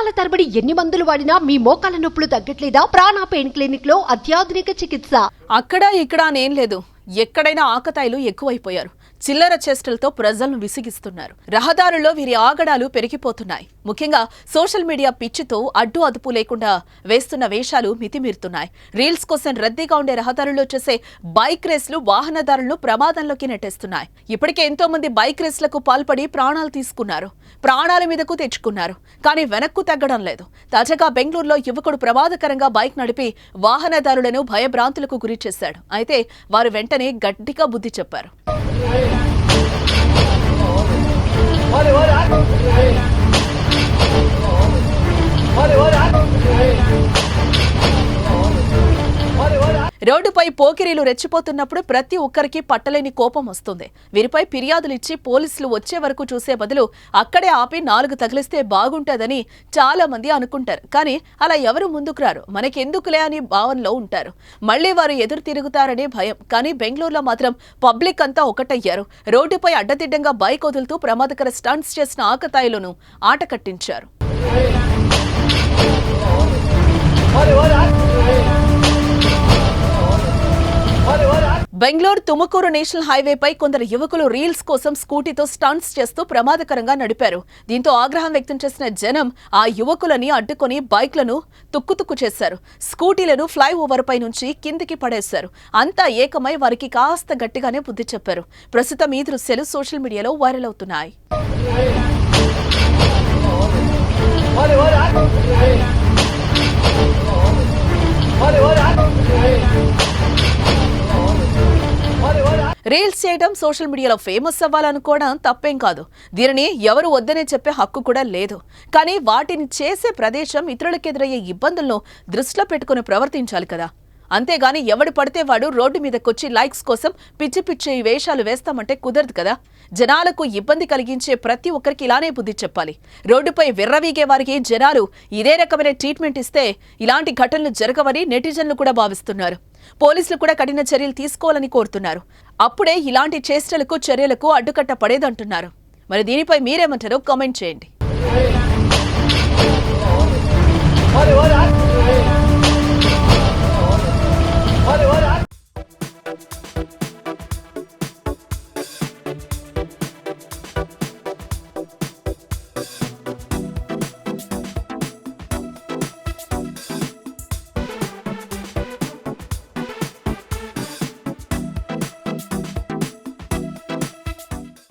సంవత్సరాల తరబడి ఎన్ని మందులు వాడినా మీ మోకాల నొప్పులు తగ్గట్లేదా? ప్రాణ పెయిన్ క్లినిక్ లో అత్యాధునిక చికిత్స. అక్కడ ఇక్కడ అనేం లేదు, ఎక్కడైనా ఆకతాయిలు ఎక్కువైపోయారు. చిల్లర చేష్టలతో ప్రజలను విసిగిస్తున్నారు. రహదారుల్లో వీరి ఆగడాలు పెరిగిపోతున్నాయి. ముఖ్యంగా సోషల్ మీడియా పిచ్చితో అడ్డు అదుపు లేకుండా వేస్తున్న వేషాలు మితిమీరుతున్నాయి. రీల్స్ కోసం రద్దీగా ఉండే రహదారుల్లో చేసే బైక్ రేస్లు వాహనదారులను ప్రమాదంలోకి నెట్టేస్తున్నాయి. ఇప్పటికే ఎంతో మంది బైక్ రేస్లకు పాల్పడి ప్రాణాలు తీసుకున్నారు, ప్రాణాల మీదకు తెచ్చుకున్నారు. కానీ వెనక్కు తగ్గడం లేదు. తాజాగా బెంగళూరులో యువకుడు ప్రమాదకరంగా బైక్ నడిపి వాహనదారులను భయభ్రాంతులకు గురి చేశాడు. అయితే వారు వెంటనే గట్టిగా బుద్ధి చెప్పారు. రోడ్డుపై పోకిరీలు రెచ్చిపోతున్నప్పుడు ప్రతి ఒక్కరికి పట్టలేని కోపం వస్తుంది. వీరిపై ఫిర్యాదులిచ్చి పోలీసులు వచ్చే వరకు చూసే బదులు అక్కడే ఆపి 4 తగిలిస్తే బాగుంటుందని చాలా మంది అనుకుంటారు. కానీ అలా ఎవరు ముందుకు రారు. మనకెందుకులే అని భావనలో ఉంటారు. మళ్లీ వారు ఎదురు తిరుగుతారనే భయం. కానీ బెంగళూరులో మాత్రం పబ్లిక్ అంతా ఒకటయ్యారు. రోడ్డుపై అడ్డదిడ్డంగా బైక్ వదులుతూ ప్రమాదకర స్టంట్స్ చేసిన ఆకతాయిలను ఆట కట్టించారు. బెంగళూరు తుముకూరు నేషనల్ హైవేపై కొందరు యువకులు రీల్స్ కోసం స్కూటీతో స్టంట్స్ చేస్తూ ప్రమాదకరంగా నడిపారు. దీంతో ఆగ్రహం వ్యక్తం చేసిన జనం ఆ యువకులని అడ్డుకొని బైక్లను తుక్కుతుక్కు చేశారు. స్కూటీలను ఫ్లైఓవర్ పై నుంచి కిందికి పడేశారు. అంతా ఏకమై వారికి కాస్త గట్టిగానే బుద్ధి చెప్పారు. ప్రస్తుతం ఈ దృశ్యాలు సోషల్ మీడియాలో వైరల్ అవుతున్నాయి. రీల్స్ చేయడం సోషల్ మీడియాలో ఫేమస్ అవ్వాలనుకోవడం తప్పేం కాదు. దీనిని ఎవరు వద్దనే చెప్పే హక్కు కూడా లేదు. కానీ వాటిని చేసే ప్రదేశం ఇతరులకెదురయ్యే ఇబ్బందులను దృష్టిలో పెట్టుకుని ప్రవర్తించాలి కదా. అంతేగాని ఎవడు పడితే వాడు రోడ్డు మీదకొచ్చి లైక్స్ కోసం పిచ్చి పిచ్చి వేషాలు వేస్తామంటే కుదరదు కదా. జనాలకు ఇబ్బంది కలిగించే ప్రతి ఒక్కరికి ఇలానే బుద్ధి చెప్పాలి. రోడ్డుపై విర్రవీగే వారికి జనాలు ఇదే రకమైన ట్రీట్మెంట్ ఇస్తే ఇలాంటి ఘటనలు జరగవని నెటిజన్లు కూడా భావిస్తున్నారు. పోలీసులు కూడా కఠిన చర్యలు తీసుకోవాలని కోరుతున్నారు. అప్పుడే ఇలాంటి చేష్టలకు చర్యలకు అడ్డుకట్ట పడేదంటున్నారు. మరి దీనిపై మీరేమంటారో కామెంట్ చేయండి.